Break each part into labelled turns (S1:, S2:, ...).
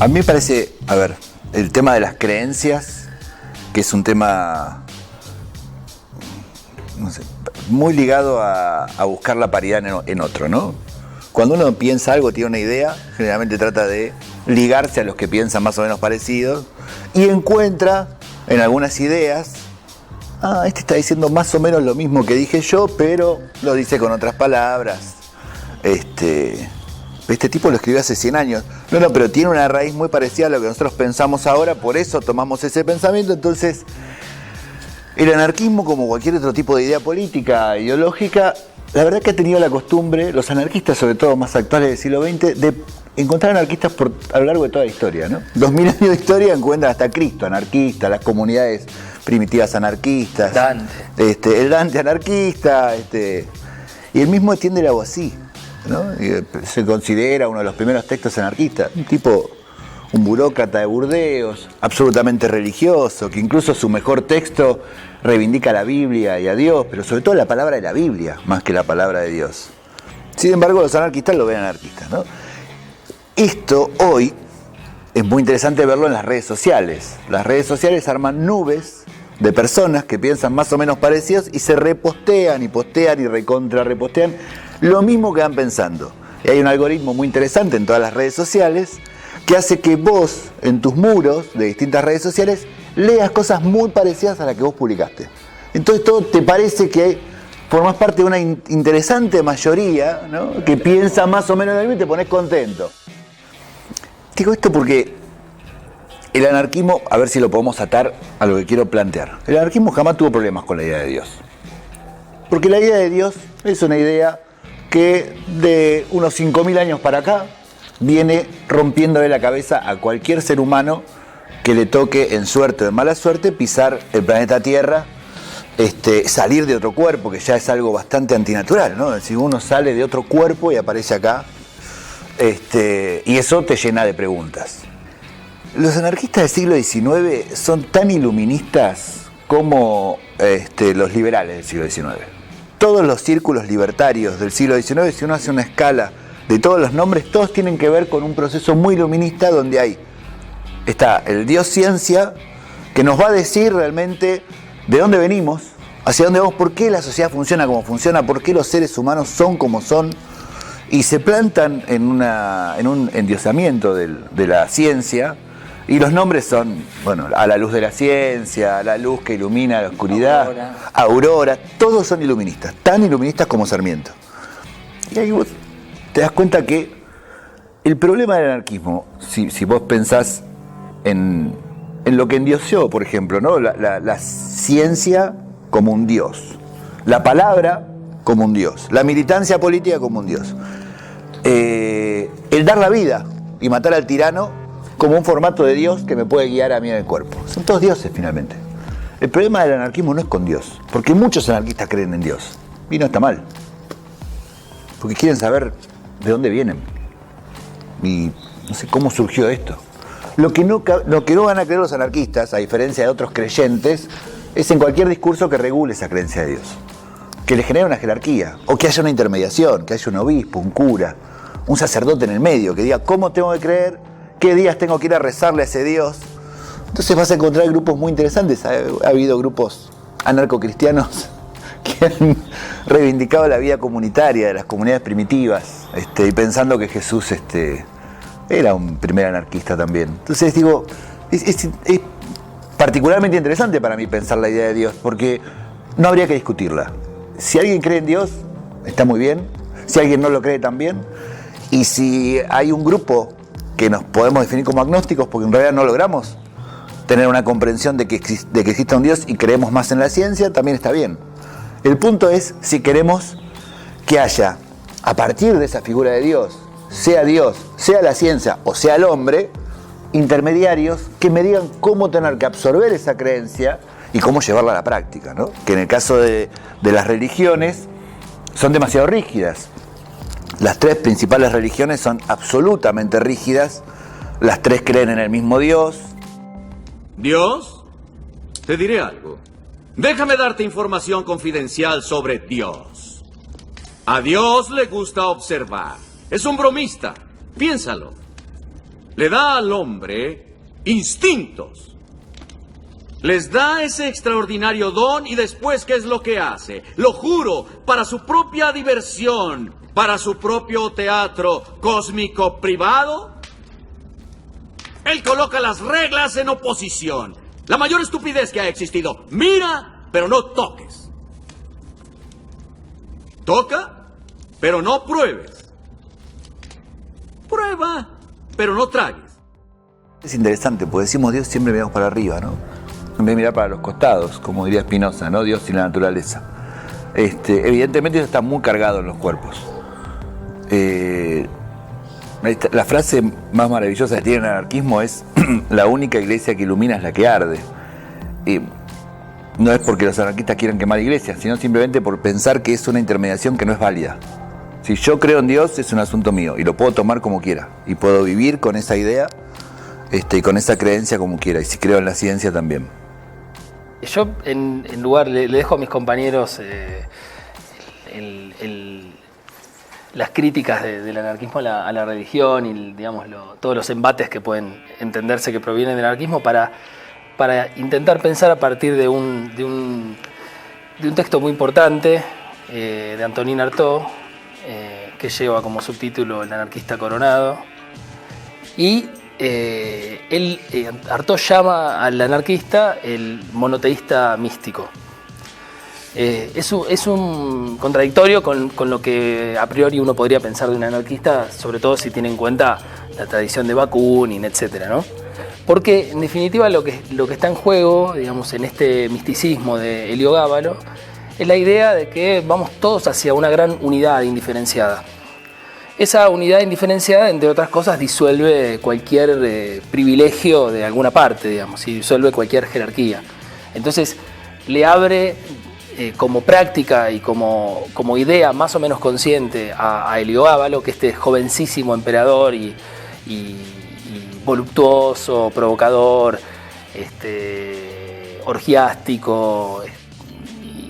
S1: A mí me parece, a ver, el tema de las creencias, que es un tema, no sé, muy ligado a buscar la paridad en otro, ¿no? Cuando uno piensa algo, tiene una idea, generalmente trata de ligarse a los que piensan más o menos parecidos y encuentra en algunas ideas, este está diciendo más o menos lo mismo que dije yo, pero lo dice con otras palabras. Este tipo lo escribió hace 100 años. No, pero tiene una raíz muy parecida a lo que nosotros pensamos ahora, por eso tomamos ese pensamiento. Entonces, el anarquismo, como cualquier otro tipo de idea política, ideológica, la verdad que ha tenido la costumbre, los anarquistas, sobre todo más actuales del siglo XX, de encontrar anarquistas a lo largo de toda la historia, ¿no? 2000 años de historia encuentran hasta Cristo anarquista, las comunidades primitivas anarquistas,
S2: Dante.
S1: El Dante anarquista, y el mismo Etienne de la Boissy, ¿no? Se considera uno de los primeros textos anarquistas, un burócrata de Burdeos, absolutamente religioso, que incluso su mejor texto reivindica la Biblia y a Dios, pero sobre todo la palabra de la Biblia, más que la palabra de Dios. Sin embargo, los anarquistas lo ven anarquistas, ¿no? Esto hoy es muy interesante verlo en las redes sociales. Las redes sociales arman nubes de personas que piensan más o menos parecidos y se repostean y postean y recontra repostean lo mismo que van pensando. Y hay un algoritmo muy interesante en todas las redes sociales que hace que vos, en tus muros de distintas redes sociales, leas cosas muy parecidas a las que vos publicaste. Entonces todo te parece que formás parte de una interesante mayoría, ¿no? Que piensa más o menos lo mismo y te pones contento. Digo esto porque el anarquismo, a ver si lo podemos atar a lo que quiero plantear. El anarquismo jamás tuvo problemas con la idea de Dios. Porque la idea de Dios es una idea que de unos 5.000 años para acá viene rompiéndole la cabeza a cualquier ser humano que le toque, en suerte o en mala suerte, pisar el planeta Tierra, salir de otro cuerpo, que ya es algo bastante antinatural, ¿no? Si uno sale de otro cuerpo y aparece acá, y eso te llena de preguntas. Los anarquistas del siglo XIX son tan iluministas como los liberales del siglo XIX. Todos los círculos libertarios del siglo XIX, si uno hace una escala de todos los nombres, todos tienen que ver con un proceso muy iluminista donde está el Dios ciencia, que nos va a decir realmente de dónde venimos, hacia dónde vamos, por qué la sociedad funciona como funciona, por qué los seres humanos son como son, y se plantan en un endiosamiento de la ciencia, y los nombres son, bueno, a la luz de la ciencia, a la luz que ilumina la oscuridad, Aurora, todos son iluministas, tan iluministas como Sarmiento. Y ahí vos te das cuenta que el problema del anarquismo, si vos pensás en lo que endioseó, por ejemplo, ¿no? La ciencia como un dios, la palabra como un dios, la militancia política como un dios, el dar la vida y matar al tirano como un formato de Dios que me puede guiar a mí en el cuerpo. Son todos dioses finalmente. El problema del anarquismo no es con Dios, porque muchos anarquistas creen en Dios, y no está mal, porque quieren saber de dónde vienen y no sé cómo surgió esto. Lo que no van a creer los anarquistas, a diferencia de otros creyentes, es en cualquier discurso que regule esa creencia de Dios, que le genere una jerarquía, o que haya una intermediación, que haya un obispo, un cura, un sacerdote en el medio, que diga cómo tengo que creer, qué días tengo que ir a rezarle a ese Dios. Entonces vas a encontrar grupos muy interesantes. Ha habido grupos anarcocristianos que han reivindicado la vida comunitaria de las comunidades primitivas, y pensando que Jesús era un primer anarquista también. Entonces digo, es particularmente interesante para mí pensar la idea de Dios, porque no habría que discutirla. Si alguien cree en Dios, está muy bien. Si alguien no lo cree, también. Y si hay un grupo que nos podemos definir como agnósticos, porque en realidad no logramos tener una comprensión de que exista un Dios y creemos más en la ciencia, también está bien. El punto es si queremos que haya, a partir de esa figura de Dios, sea la ciencia o sea el hombre, intermediarios que me digan cómo tener que absorber esa creencia y cómo llevarla a la práctica, ¿no? Que en el caso de las religiones son demasiado rígidas. Las tres principales religiones son absolutamente rígidas. Las tres creen en el mismo Dios.
S3: ¿Dios? Te diré algo. Déjame darte información confidencial sobre Dios. A Dios le gusta observar. Es un bromista. Piénsalo. le da al hombre instintos. Les da ese extraordinario don y después, ¿qué es lo que hace? Lo juro, para su propia diversión, para su propio teatro cósmico privado, él coloca las reglas en oposición. La mayor estupidez que ha existido. Mira, pero no toques. Toca, pero no pruebes. Prueba, pero no tragues.
S1: Es interesante, porque decimos Dios, siempre miramos para arriba, ¿no? En vez de mirar para los costados, como diría Spinoza, ¿no? Dios y la naturaleza. Evidentemente eso está muy cargado en los cuerpos. La frase más maravillosa que tiene el anarquismo es: la única iglesia que ilumina es la que arde. Y no es porque los anarquistas quieran quemar iglesias, sino simplemente por pensar que es una intermediación que no es válida. Si yo creo en Dios, es un asunto mío y lo puedo tomar como quiera y puedo vivir con esa idea y con esa creencia como quiera, y si creo en la ciencia también.
S2: Yo en lugar le dejo a mis compañeros las críticas del anarquismo a la religión y digamos todos los embates que pueden entenderse que provienen del anarquismo para intentar pensar a partir de un texto muy importante de Antonin Artaud, que lleva como subtítulo El anarquista coronado. Y Artaud llama al anarquista el monoteísta místico. Es un contradictorio con lo que a priori uno podría pensar de un anarquista, sobre todo si tiene en cuenta la tradición de Bakunin, etcétera, ¿no? Porque en definitiva lo que está en juego, digamos, en este misticismo de Heliogábalo, es la idea de que vamos todos hacia una gran unidad indiferenciada. Esa unidad indiferenciada, entre otras cosas, disuelve cualquier privilegio de alguna parte, digamos, y disuelve cualquier jerarquía. Entonces le abre como práctica y como idea más o menos consciente a Heliogábalo, que este jovencísimo emperador y voluptuoso, provocador, orgiástico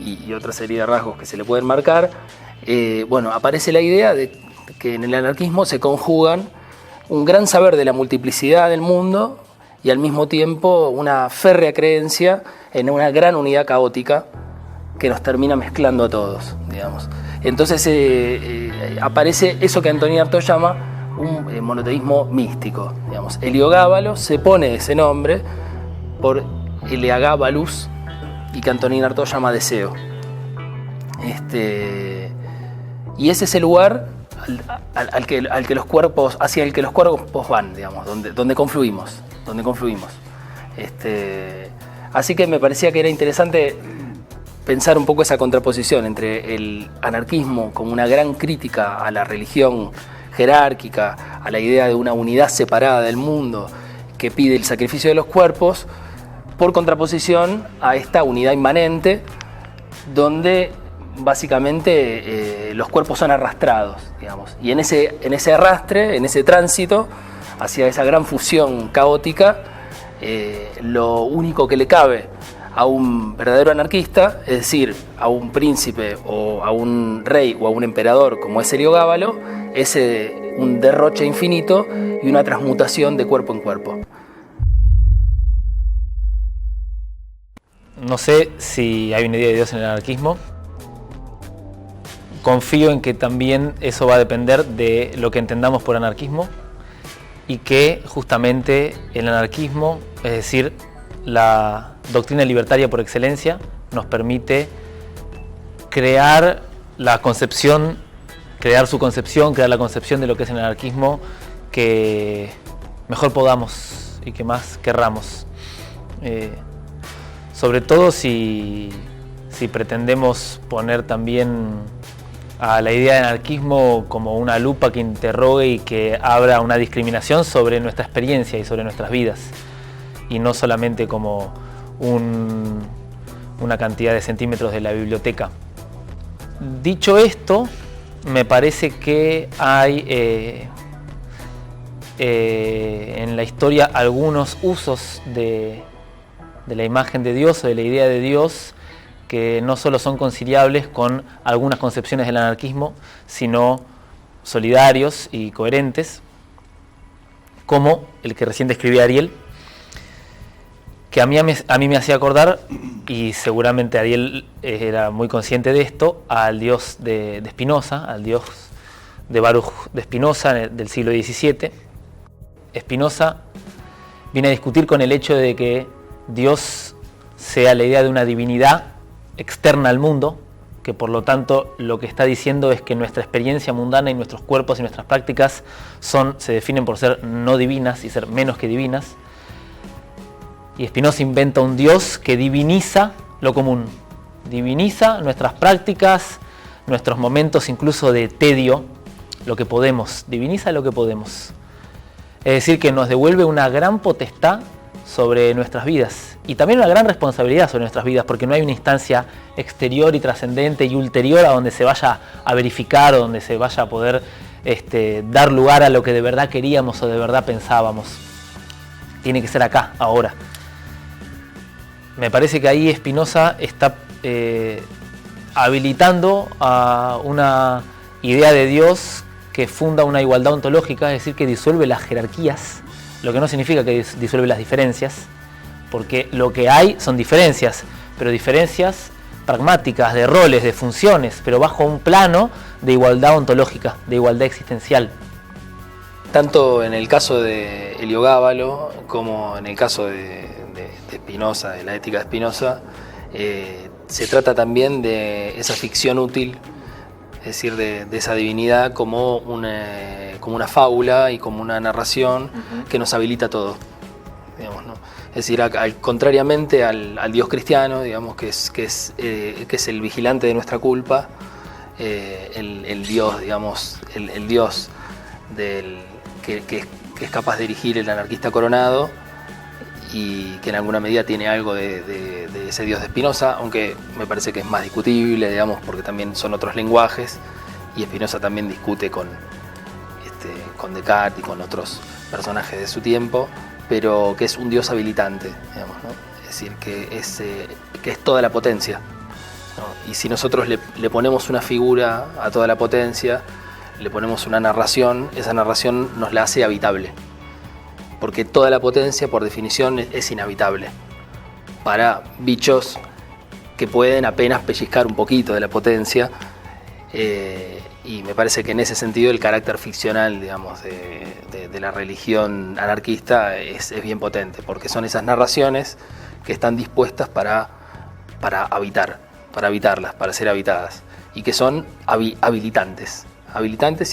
S2: y otra serie de rasgos que se le pueden marcar, aparece la idea de que en el anarquismo se conjugan un gran saber de la multiplicidad del mundo y al mismo tiempo una férrea creencia en una gran unidad caótica que nos termina mezclando a todos, digamos. Entonces aparece eso que Antonin Artaud llama un monoteísmo místico, digamos. Heliogábalo se pone ese nombre por Eleagábalus, y que Antonin Artaud llama deseo. Y ese es el lugar hacia el que los cuerpos van, digamos, donde confluimos. Así que me parecía que era interesante pensar un poco esa contraposición entre el anarquismo como una gran crítica a la religión jerárquica, a la idea de una unidad separada del mundo que pide el sacrificio de los cuerpos, por contraposición a esta unidad inmanente donde básicamente los cuerpos son arrastrados, digamos, y en ese arrastre, en ese tránsito hacia esa gran fusión caótica, lo único que le cabe a un verdadero anarquista, es decir, a un príncipe o a un rey o a un emperador como es Heliogábalo, es un derroche infinito y una transmutación de cuerpo en cuerpo.
S4: No sé si hay una idea de Dios en el anarquismo. Confío en que también eso va a depender de lo que entendamos por anarquismo y que justamente el anarquismo, es decir, la doctrina libertaria por excelencia, nos permite crear la concepción, crear la concepción de lo que es el anarquismo que mejor podamos y que más querramos. Sobre todo si pretendemos poner también a la idea de anarquismo como una lupa que interrogue y que abra una discriminación sobre nuestra experiencia y sobre nuestras vidas, y no solamente como una cantidad de centímetros de la biblioteca. Dicho esto, me parece que hay en la historia algunos usos de la imagen de Dios o de la idea de Dios que no solo son conciliables con algunas concepciones del anarquismo, sino solidarios y coherentes, como el que recién describía Ariel, que a mí me hacía acordar, y seguramente Ariel era muy consciente de esto, al Dios de Spinoza, al Dios de Baruch de Spinoza del siglo XVII. Spinoza viene a discutir con el hecho de que Dios sea la idea de una divinidad externa al mundo, que por lo tanto lo que está diciendo es que nuestra experiencia mundana y nuestros cuerpos y nuestras prácticas se definen por ser no divinas y ser menos que divinas. Y Spinoza inventa un Dios que diviniza lo común, diviniza nuestras prácticas, nuestros momentos incluso de tedio, lo que podemos, diviniza lo que podemos. Es decir, que nos devuelve una gran potestad sobre nuestras vidas y también una gran responsabilidad sobre nuestras vidas, porque no hay una instancia exterior y trascendente y ulterior a donde se vaya a verificar o donde se vaya a poder dar lugar a lo que de verdad queríamos o de verdad pensábamos. Tiene que ser acá, ahora. Me parece que ahí Spinoza está habilitando a una idea de Dios que funda una igualdad ontológica, es decir, que disuelve las jerarquías, lo que no significa que disuelve las diferencias, porque lo que hay son diferencias, pero diferencias pragmáticas, de roles, de funciones, pero bajo un plano de igualdad ontológica, de igualdad existencial.
S2: Tanto en el caso de Heliogábalo como en el caso de Spinoza, de la ética de Spinoza, se trata también de esa ficción útil, es decir, de esa divinidad como una fábula y como una narración que nos habilita todo, digamos, ¿no? Es decir, contrariamente al Dios cristiano, digamos, que es el vigilante de nuestra culpa, el Dios, digamos, el Dios que es capaz de dirigir el anarquista coronado, y que en alguna medida tiene algo de ese Dios de Spinoza, aunque me parece que es más discutible, digamos, porque también son otros lenguajes, y Spinoza también discute con Descartes y con otros personajes de su tiempo, pero que es un Dios habilitante, digamos, ¿no? Es decir, que es toda la potencia, ¿no? Y si nosotros le ponemos una figura a toda la potencia, le ponemos una narración, esa narración nos la hace habitable, porque toda la potencia, por definición, es inhabitable para bichos que pueden apenas pellizcar un poquito de la potencia, y me parece que en ese sentido el carácter ficcional, digamos, de la religión anarquista es bien potente, porque son esas narraciones que están dispuestas para habitarlas, para ser habitadas, y que son habilitantes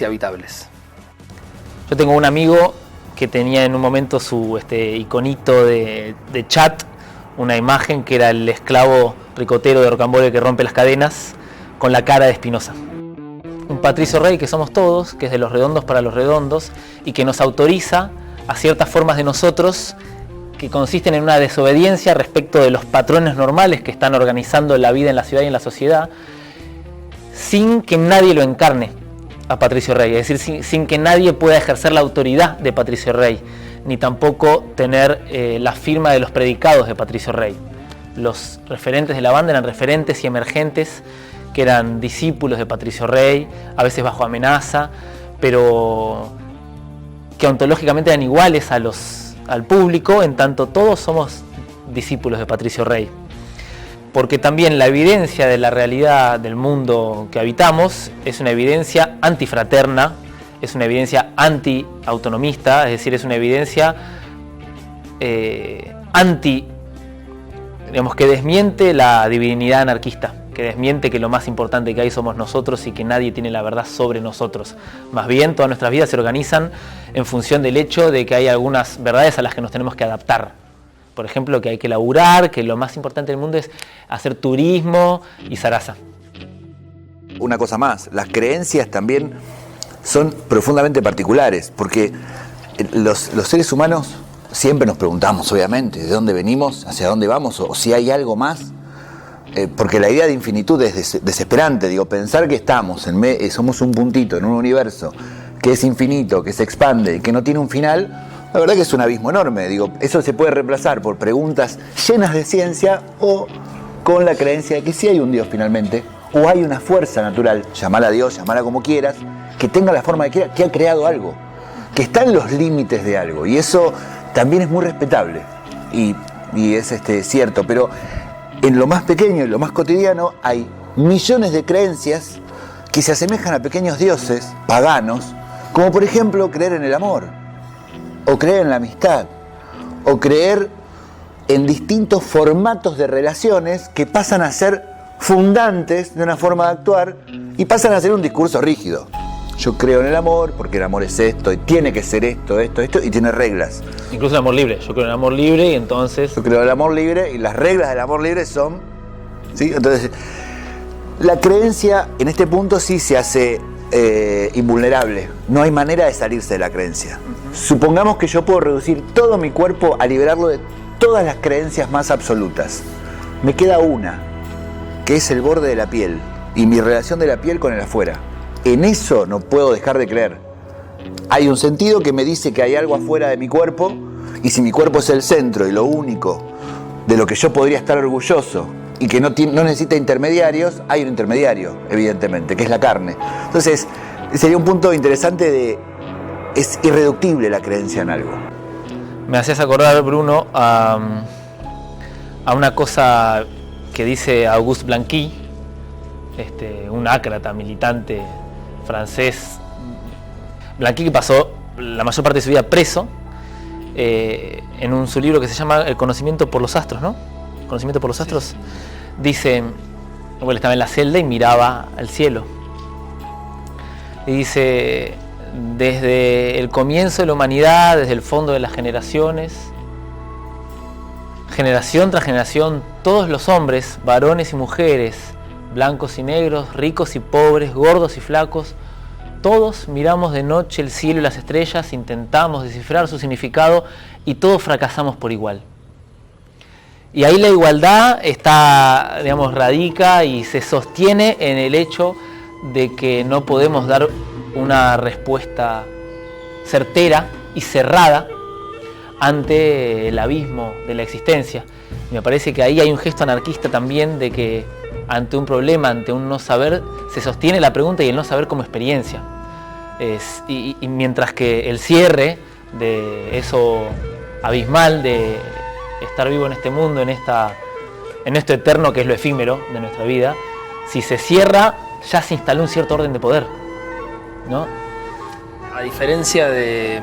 S2: y habitables.
S4: Yo tengo un amigo que tenía en un momento su iconito de chat, una imagen que era el esclavo ricotero de Rocambole que rompe las cadenas, con la cara de Spinoza. Un Patricio Rey que somos todos, que es de los redondos para los redondos, y que nos autoriza a ciertas formas de nosotros que consisten en una desobediencia respecto de los patrones normales que están organizando la vida en la ciudad y en la sociedad, sin que nadie lo encarne a Patricio Rey, es decir, sin que nadie pueda ejercer la autoridad de Patricio Rey, ni tampoco tener la firma de los predicados de Patricio Rey. Los referentes de la banda eran referentes y emergentes que eran discípulos de Patricio Rey, a veces bajo amenaza, pero que ontológicamente eran iguales al público, en tanto todos somos discípulos de Patricio Rey. Porque también la evidencia de la realidad del mundo que habitamos es una evidencia antifraterna, es una evidencia anti-autonomista, es decir, es una evidencia digamos, que desmiente la divinidad anarquista, que desmiente que lo más importante que hay somos nosotros y que nadie tiene la verdad sobre nosotros. Más bien, todas nuestras vidas se organizan en función del hecho de que hay algunas verdades a las que nos tenemos que adaptar. Por ejemplo, que hay que laburar, que lo más importante del mundo es hacer turismo y zaraza.
S1: Una cosa más, las creencias también son profundamente particulares, porque los seres humanos siempre nos preguntamos, obviamente, de dónde venimos, hacia dónde vamos, o si hay algo más, porque la idea de infinitud es desesperante. Digo, pensar que somos un puntito en un universo que es infinito, que se expande y que no tiene un final, la verdad que es un abismo enorme. Digo, eso se puede reemplazar por preguntas llenas de ciencia o con la creencia de que sí hay un Dios finalmente, o hay una fuerza natural, llamala a Dios, llamala como quieras, que tenga la forma que quiera, que ha creado algo. que está en los límites de algo, y eso también es muy respetable y es cierto, pero en lo más pequeño, en lo más cotidiano, hay millones de creencias que se asemejan a pequeños dioses paganos, como por ejemplo creer en el amor, o creer en la amistad, o creer en distintos formatos de relaciones que pasan a ser fundantes de una forma de actuar y pasan a ser un discurso rígido. Yo creo en el amor porque el amor es esto y tiene que ser esto, y tiene reglas.
S4: Incluso el amor libre. Yo creo en el amor libre y entonces...
S1: Yo creo en el amor libre y las reglas del amor libre son... ¿sí? Entonces, la creencia en este punto sí se hace invulnerable. No hay manera de salirse de la creencia. Supongamos que yo puedo reducir todo mi cuerpo a liberarlo de todas las creencias más absolutas. Me queda una, que es el borde de la piel y mi relación de la piel con el afuera. En eso no puedo dejar de creer. Hay un sentido que me dice que hay algo afuera de mi cuerpo, y si mi cuerpo es el centro y lo único de lo que yo podría estar orgulloso y que no necesita intermediarios, hay un intermediario, evidentemente, que es la carne. Entonces, sería un punto interesante es irreductible la creencia en algo.
S4: Me hacías acordar, Bruno, a una cosa que dice Auguste Blanqui, un ácrata militante francés. Blanqui, que pasó la mayor parte de su vida preso, en su libro que se llama El conocimiento por los astros, ¿no? Conocimiento por los astros. Sí. Dice, bueno, estaba en la celda y miraba al cielo. Y dice, desde el comienzo de la humanidad, desde el fondo de las generaciones, generación tras generación, todos los hombres, varones y mujeres, blancos y negros, ricos y pobres, gordos y flacos, todos miramos de noche el cielo y las estrellas, intentamos descifrar su significado y todos fracasamos por igual. Y ahí la igualdad está, digamos, radica y se sostiene en el hecho de que no podemos dar una respuesta certera y cerrada ante el abismo de la existencia. Y me parece que ahí hay un gesto anarquista también de que ante un problema, ante un no saber, se sostiene la pregunta y el no saber como experiencia. Y mientras que el cierre de eso abismal de estar vivo en este mundo, en esto eterno que es lo efímero de nuestra vida, si se cierra, ya se instaló un cierto orden de poder, ¿no?
S2: A diferencia de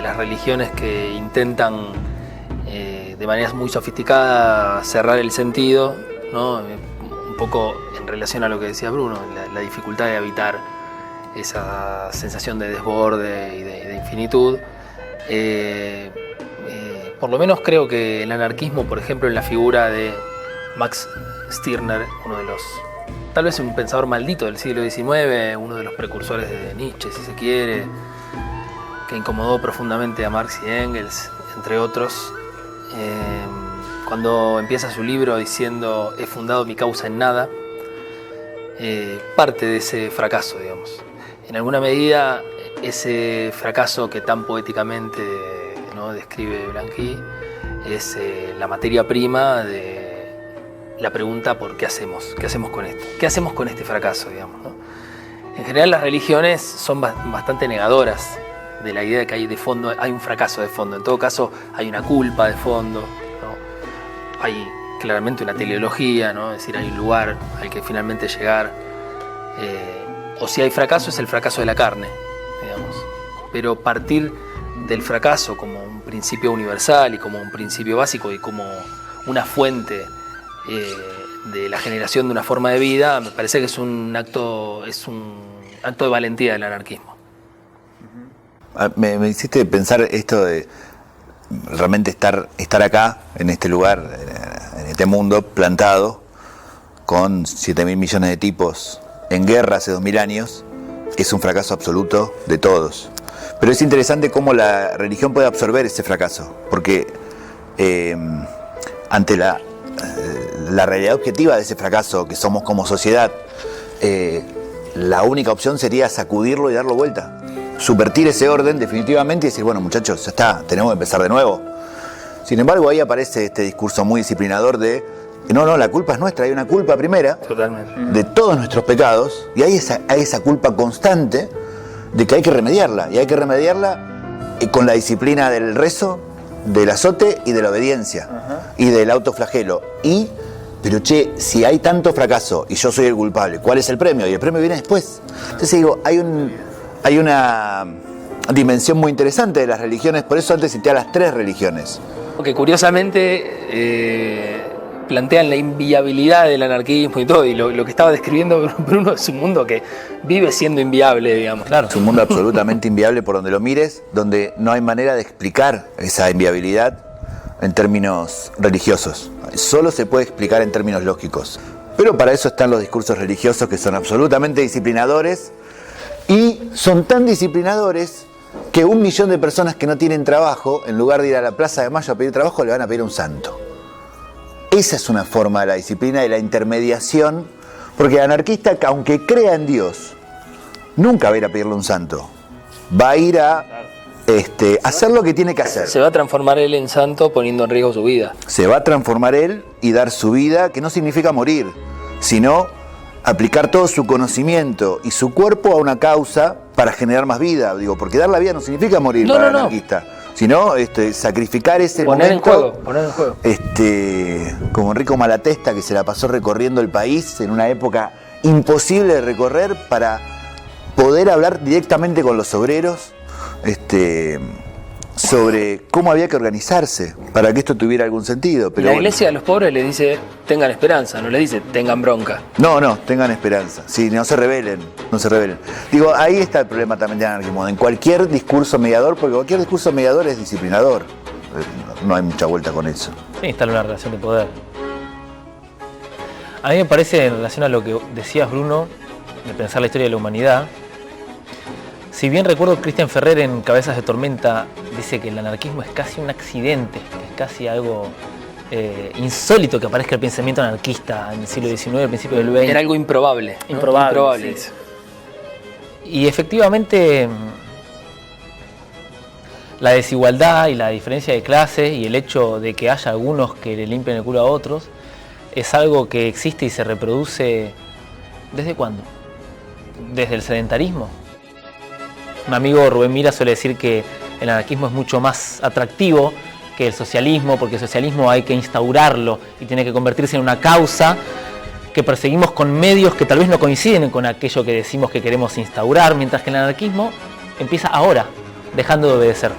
S2: las religiones que intentan de manera muy sofisticada cerrar el sentido, ¿no? Un poco en relación a lo que decía Bruno, la dificultad de habitar esa sensación de desborde y de infinitud. Por lo menos creo que el anarquismo, por ejemplo, en la figura de Max Stirner, uno de los, tal vez un pensador maldito del siglo XIX, uno de los precursores de Nietzsche, si se quiere, que incomodó profundamente a Marx y Engels, entre otros, cuando empieza su libro diciendo "he fundado mi causa en nada", parte de ese fracaso, digamos. En alguna medida, ese fracaso que tan poéticamente, ¿no?, describe Blanqui es la materia prima de la pregunta por qué hacemos con esto, qué hacemos con este fracaso, digamos, ¿no? En general las religiones son bastante negadoras de la idea de que hay de fondo, hay un fracaso de fondo. En todo caso hay una culpa de fondo, ¿no? Hay claramente una teleología, ¿no? Es decir, hay un lugar al que finalmente llegar, o si hay fracaso es el fracaso de la carne, digamos. Pero partir del fracaso como un principio universal y como un principio básico y como una fuente de la generación de una forma de vida, me parece que es un acto de valentía del anarquismo.
S1: Me hiciste pensar esto de realmente estar acá, en este lugar, en este mundo plantado, con 7.000 millones de tipos en guerra hace 2.000 años, es un fracaso absoluto de todos. Pero es interesante cómo la religión puede absorber ese fracaso, porque ante la realidad objetiva de ese fracaso que somos como sociedad, la única opción sería sacudirlo y darlo vuelta, subvertir ese orden definitivamente y decir, bueno, muchachos, ya está, tenemos que empezar de nuevo. Sin embargo, ahí aparece este discurso muy disciplinador de no, la culpa es nuestra, hay una culpa primera.
S2: Totalmente.
S1: De todos nuestros pecados, y hay esa culpa constante de que hay que remediarla, y hay que remediarla con la disciplina del rezo, del azote y de la obediencia, y del autoflagelo. Pero che, si hay tanto fracaso y yo soy el culpable, ¿cuál es el premio? Y el premio viene después. Entonces digo, hay una dimensión muy interesante de las religiones, por eso antes cité a las 3 religiones.
S2: Porque curiosamente plantean la inviabilidad del anarquismo y todo, y lo que estaba describiendo Bruno es un mundo que vive siendo inviable, digamos.
S1: Claro. Es un mundo absolutamente inviable por donde lo mires, donde no hay manera de explicar esa inviabilidad en términos religiosos. Solo se puede explicar en términos lógicos. Pero para eso están los discursos religiosos, que son absolutamente disciplinadores, y son tan disciplinadores que 1 millón de personas que no tienen trabajo, en lugar de ir a la Plaza de Mayo a pedir trabajo, le van a pedir a un santo. Esa es una forma de la disciplina y la intermediación, porque el anarquista, aunque crea en Dios, nunca va a ir a pedirle a un santo. Va a ir a hacer lo que tiene que hacer.
S2: Se va a transformar él en santo poniendo en riesgo su vida.
S1: Se va a transformar él y dar su vida, que no significa morir, sino aplicar todo su conocimiento y su cuerpo a una causa para generar más vida. Digo, porque dar la vida no significa morir para el anarquista, sino sacrificar ese momento.
S2: Poner en juego.
S1: Como Enrico Malatesta, que se la pasó recorriendo el país en una época imposible de recorrer para poder hablar directamente con los obreros sobre cómo había que organizarse para que esto tuviera algún sentido. Pero
S2: la iglesia a los pobres les dice, tengan esperanza, no les dice, tengan bronca.
S1: No, tengan esperanza. Sí, no se rebelen. Digo, ahí está el problema también del anarquismo, en cualquier discurso mediador, porque cualquier discurso mediador es disciplinador. No hay mucha vuelta con eso.
S4: Sí, instala una relación de poder. A mí me parece, en relación a lo que decías, Bruno, de pensar la historia de la humanidad, si bien recuerdo Cristian Ferrer en Cabezas de Tormenta dice que el anarquismo es casi un accidente, que es casi algo insólito que aparezca el pensamiento anarquista en el siglo XIX, al principio del XX.
S2: Era algo improbable.
S4: Improbable. Sí. Y efectivamente la desigualdad y la diferencia de clases y el hecho de que haya algunos que le limpien el culo a otros es algo que existe y se reproduce ¿desde cuándo? Desde el sedentarismo. Un amigo, Rubén Mira, suele decir que el anarquismo es mucho más atractivo que el socialismo, porque el socialismo hay que instaurarlo y tiene que convertirse en una causa que perseguimos con medios que tal vez no coinciden con aquello que decimos que queremos instaurar, mientras que el anarquismo empieza ahora, dejando de obedecer.